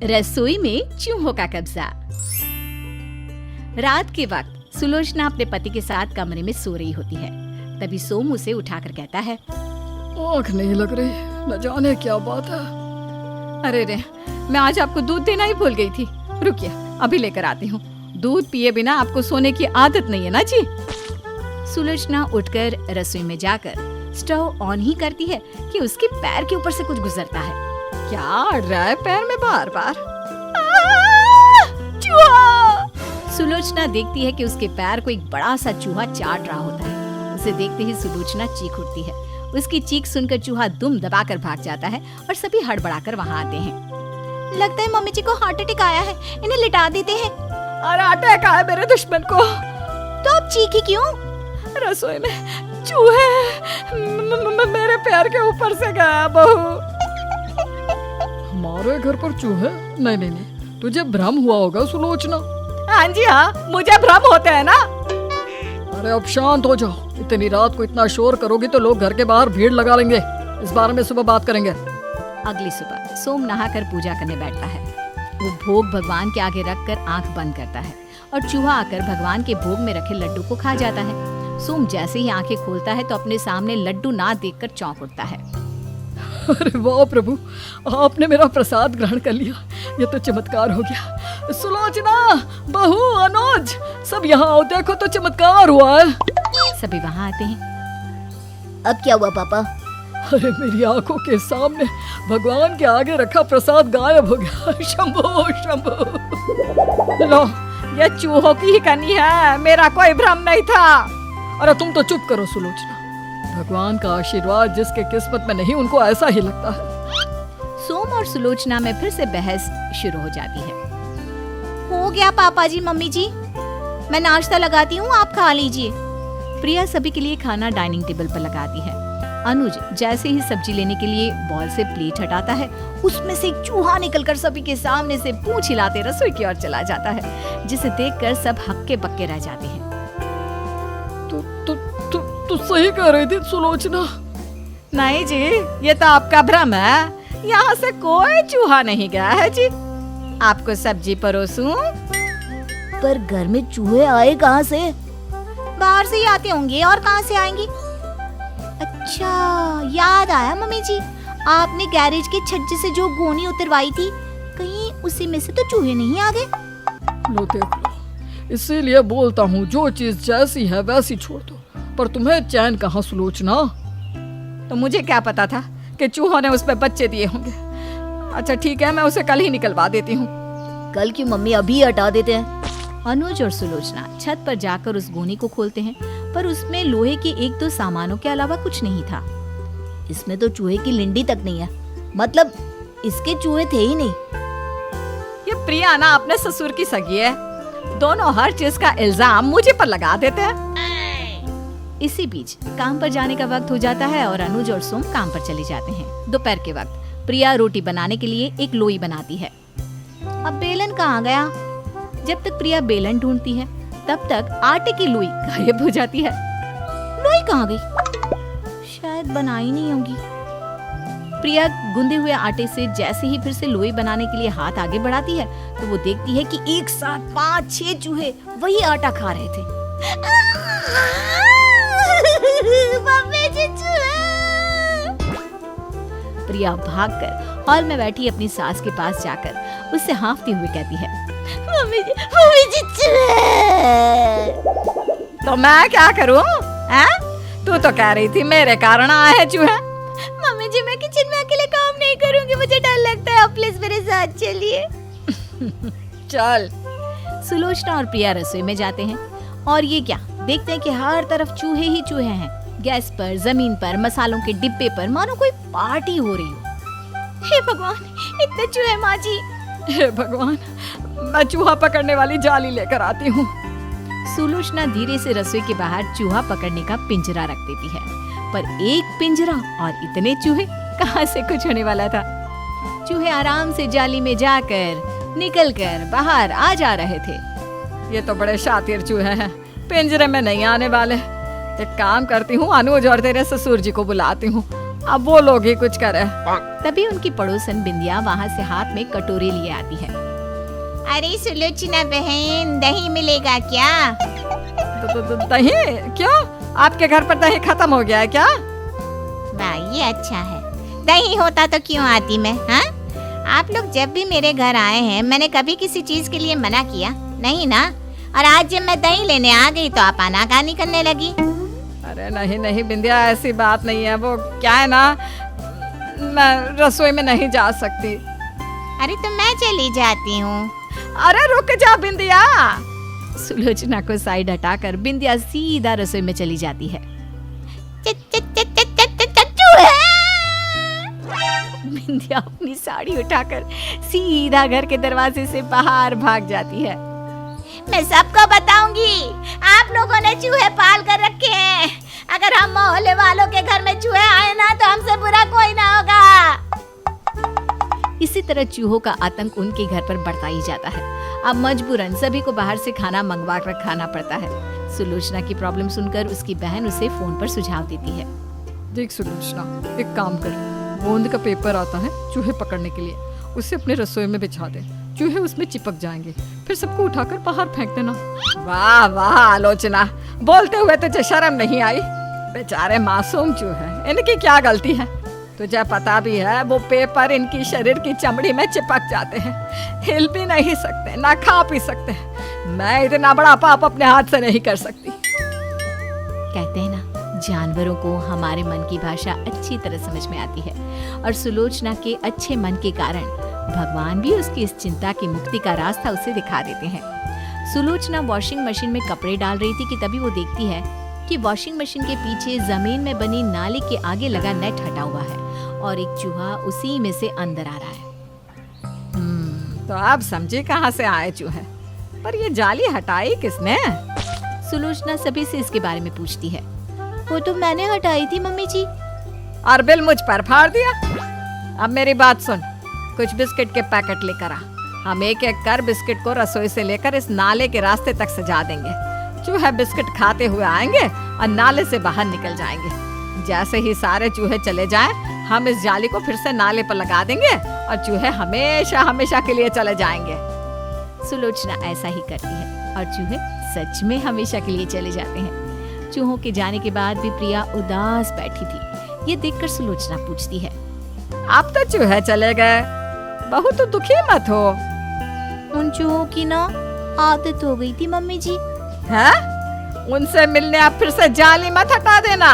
रसोई में चूहों का कब्जा। रात के वक्त सुलोचना अपने पति के साथ कमरे में सो रही होती है। तभी सोम उसे उठाकर कहता है, आँख नहीं लग रही, न जाने क्या बात है। अरे रे, मैं आज आपको दूध देना ही भूल गई थी। रुकिए, अभी लेकर आती हूँ। दूध पिए बिना आपको सोने की आदत नहीं है ना जी। सुलोचना उठकर रसोई में जाकर स्टोव ऑन ही करती है कि उसके पैर के ऊपर से कुछ गुजरता है। क्या अड़ रहा है पैर में बार बार? चूहा! सुलोचना देखती है कि उसके पैर को एक बड़ा सा चूहा चाट रहा होता है। उसे देखते ही सुलोचना चीख उठती है। उसकी चीख सुनकर चूहा दुम दबाकर भाग जाता है और सभी हड़बड़ाकर वहाँ आते हैं। लगता है मम्मी जी को हार्ट अटैक आया है, इन्हें लिटा देते हैं। अरे अटैक आया मेरे दुश्मन को। तो आप चीखी क्यों? रसोई में चूहे मेरे पैर के ऊपर से गया। बहू, हमारे घर पर चूहे? नहीं नहीं नहीं, तुझे भ्रम हुआ होगा सुलोचना। हाँ जी हाँ, मुझे भ्रम होते हैं ना। अरे अब शांत हो जाओ। इतनी रात को इतना शोर करोगी तो लोग घर के बाहर भीड़ लगा लेंगे। इस बारे में सुबह बात करेंगे। अगली सुबह सोम नहाकर पूजा करने बैठता है। वो भोग भगवान के आगे रखकर आंख बंद करता है और चूहा आकर भगवान के भोग में रखे लड्डू को खा जाता है। सोम जैसे ही आंखें खोलता है तो अपने सामने लड्डू ना देखकर चौंक उठता है। अरे वाह प्रभु, आपने मेरा प्रसाद ग्रहण कर लिया। ये तो चमत्कार हो गया। सुलोचना, बहू, अनुज, सब यहाँ आओ, देखो तो चमत्कार हुआ है। सभी वहाँ आते हैं। अब क्या हुआ पापा? अरे मेरी आंखों के सामने भगवान के आगे रखा प्रसाद गायब हो गया। शंभो शंभो। लो, ये चूहों की ही कहानी है, मेरा कोई भ्रम नहीं था। अरे तुम तो चुप करो सुलोचना। भगवान का आशीर्वाद जिसके किस्मत में नहीं उनको ऐसा ही लगता है। सोम और सुलोचना में फिर से बहस शुरू हो जाती है। हो गया पापा जी, मम्मी जी, मैं नाश्ता लगाती हूँ, आप खा लीजिए। प्रिया सभी के लिए खाना डाइनिंग टेबल पर लगाती है। अनुज जैसे ही सब्जी लेने के लिए बॉल से प्लेट हटाता है, उसमें से एक चूहा निकलकर सभी के सामने से पूंछ हिलाते रसोई की ओर चला जाता है, जिसे देखकर सब हक्के बक्के रह जाते हैं। तू सही कह रही थी सुलोचना। नहीं जी, ये तो आपका भ्रम है। यहाँ से कोई चूहा नहीं गया है जी। आपको सब्जी परोसूं? पर घर में चूहे आए कहाँ से? बाहर से ही आते होंगे, और कहाँ से आएंगे? अच्छा, याद आया मम्मी जी, आपने गैरेज के छज्जे से जो गोनी उतरवाई थी, कहीं उसी में से तो चूहे नहीं आ गए? लो देख लो, इसीलिए बोलता हूँ जो चीज जैसी है वैसी छोड़ दो। पर तुम्हें चैन कहाँ सुलोचना? तो मुझे क्या पता था कि चूहों ने उस पे बच्चे दिए होंगे। अच्छा ठीक है, मैं उसे कल ही निकलवा देती हूँ। कल की मम्मी अभी हटा देते हैं। अनुज और सुलोचना छत पर जाकर उस गोनी को खोलते हैं, पर उसमें लोहे के एक दो सामानों के अलावा कुछ नहीं था। इसमें तो चूहे की लिंडी तक नहीं है, मतलब इसके चूहे थे ही नहीं। ये प्रिया ना अपने ससुर की सगी है, दोनों हर चीज का इल्जाम मुझे पर लगा देते हैं। इसी बीच काम पर जाने का वक्त हो जाता है और अनुज और सोम काम पर चले जाते हैं। दोपहर के वक्त प्रिया रोटी बनाने के लिए एक लोई बनाती है। अब बेलन कहाँ गया? जब तक प्रिया बेलन ढूंढती है, तब तक आटे की लोई गायब हो जाती है। लोई कहाँ गई? शायद बनाई नहीं होगी। प्रिया गुंदे हुए आटे से जैसे ही फिर से लोई बनाने के लिए हाथ आगे बढ़ाती है, तो वो देखती है कि एक साथ 5-6 चूहे वही आटा खा रहे थे। मम्मी जी, चूहे! प्रिया भागकर हॉल में बैठी अपनी सास के पास जाकर उससे हाँफते हुए कहती है, मम्मी जी, चूहे! तो मैं क्या करूं? तू तो कह रही थी मेरे कारण आए हैं चूहे। मम्मी जी, मैं किचन में अकेले काम नहीं करूंगी, मुझे डर लगता है, आप प्लीज मेरे साथ चलिए। चल। सुलोचना और प्रिया रसोई में जाते हैं और ये क्या देखते हैं कि हर तरफ चूहे ही चूहे हैं। गैस पर, जमीन पर, मसालों के डिब्बे पर, मानो कोई पार्टी हो रही हो। हे भगवान, इतने चूहे माँ जी। हे भगवान, मैं चूहा पकड़ने वाली जाली लेकर आती हूँ। सुलोचना धीरे से रसोई के बाहर चूहा पकड़ने का पिंजरा रख देती है, पर एक पिंजरा और इतने चूहे, कहाँ से कुछ होने वाला था। चूहे आराम से जाली में जाकर निकलकर बाहर आ जा रहे थे। ये तो बड़े शातिर चूहे हैं, पिंजरे में नहीं आने वाले। एक काम करती हूँ, अनुज और तेरे ससुर जी को बुलाती हूँ, अब वो लोग ही कुछ करे। तभी उनकी पड़ोसन बिंदिया वहाँ से हाथ में कटोरी लिए आती है। अरे सुलोचना बहन, दही मिलेगा क्या? दही? क्यों, आपके घर पर दही खत्म हो गया है क्या? वाह, ये अच्छा है। दही होता तो क्यों आती मैं, हाँ? आप लोग जब भी मेरे घर आए हैं, मैंने कभी किसी चीज के लिए मना किया नहीं ना। और आज जब मैं दही लेने आ गई तो आप आनाकानी करने लगी। अरे नहीं नहीं बिंदिया, ऐसी बात नहीं है। वो क्या है ना, मैं रसोई में नहीं जा सकती। अरे तो मैं चली जाती हूँ। अरे रुक जा बिंदिया। सुलोचना को साइड हटाकर बिंदिया सीधा रसोई में चली जाती है। बिंदिया अपनी साड़ी उठाकर सीधा घर के दरवाजे से बाहर भाग जाती है। मैं सबको बताऊंगी, आप लोगों ने चूहे पाल कर रखे हैं। अगर हम मोहल्ले वालों के घर में चूहे आए ना तो हमसे बुरा कोई ना होगा। इसी तरह चूहों का आतंक उनके घर पर बढ़ता ही जाता है। अब मजबूरन सभी को बाहर से खाना मंगवा कर खाना पड़ता है। सुलोचना की प्रॉब्लम सुनकर उसकी बहन उसे फोन पर सुझाव देती है। देख सुलोचना, एक काम कर, गोंद का पेपर आता है चूहे पकड़ने के लिए, उसे अपने रसोई में बिछा दे। चूहे उसमें चिपक जाएंगे, फिर सबको उठाकर बाहर फेंक देना। वाह वाह आलोचना, बोलते हुए तुझे शर्म नहीं आई? बेचारे मासूम चूहे, इनकी क्या गलती है? तुझे पता भी है वो पेपर इनकी शरीर की चमड़ी में चिपक जाते हैं, हिल भी नहीं सकते, ना खा पी सकते। मैं इतना बड़ा पाप अपने हाथ से नहीं कर सकती। कहते हैं ना, जानवरों को हमारे मन की भाषा अच्छी तरह समझ में आती है। और सुलोचना के अच्छे मन के कारण भगवान भी उसकी इस चिंता की मुक्ति का रास्ता उसे दिखा देते हैं। सुलोचना वॉशिंग मशीन में कपड़े डाल रही थी कि तभी वो देखती है कि वॉशिंग मशीन के पीछे जमीन में बनी नाली के आगे लगा नेट हटा हुआ है और एक चूहा उसी में से अंदर आ रहा है। तो आप समझे कहाँ से आए चूहे, पर ये जाली हटाई किसने? सुलोचना सभी से इसके बारे में पूछती है। वो तो मैंने हटाई थी मम्मी जी। और बिल मुझ पर फाड़ दिया। अब मेरी बात सुन, कुछ बिस्किट के पैकेट लेकर आ। हम एक एक कर बिस्किट को रसोई से लेकर इस नाले के रास्ते तक सजा देंगे। चूहे बिस्किट खाते हुए आएंगे और नाले से बाहर निकल जाएंगे। जैसे ही सारे चूहे चले जाएं, हम इस जाली को फिर से नाले पर लगा देंगे और चूहे हमेशा हमेशा के लिए चले जाएंगे। सुलोचना ऐसा ही करती है और चूहे सच में हमेशा के लिए चले जाते हैं। चूहों के जाने के बाद भी प्रिया उदास बैठी थी। ये देखकर सुलोचना पूछती है, अब तो चूहे चले गए, बहू तो दुखी मत हो। उन चूहों की ना आदत हो गई थी मम्मी जी। है? उनसे मिलने आप फिर से जाली मत हटा देना।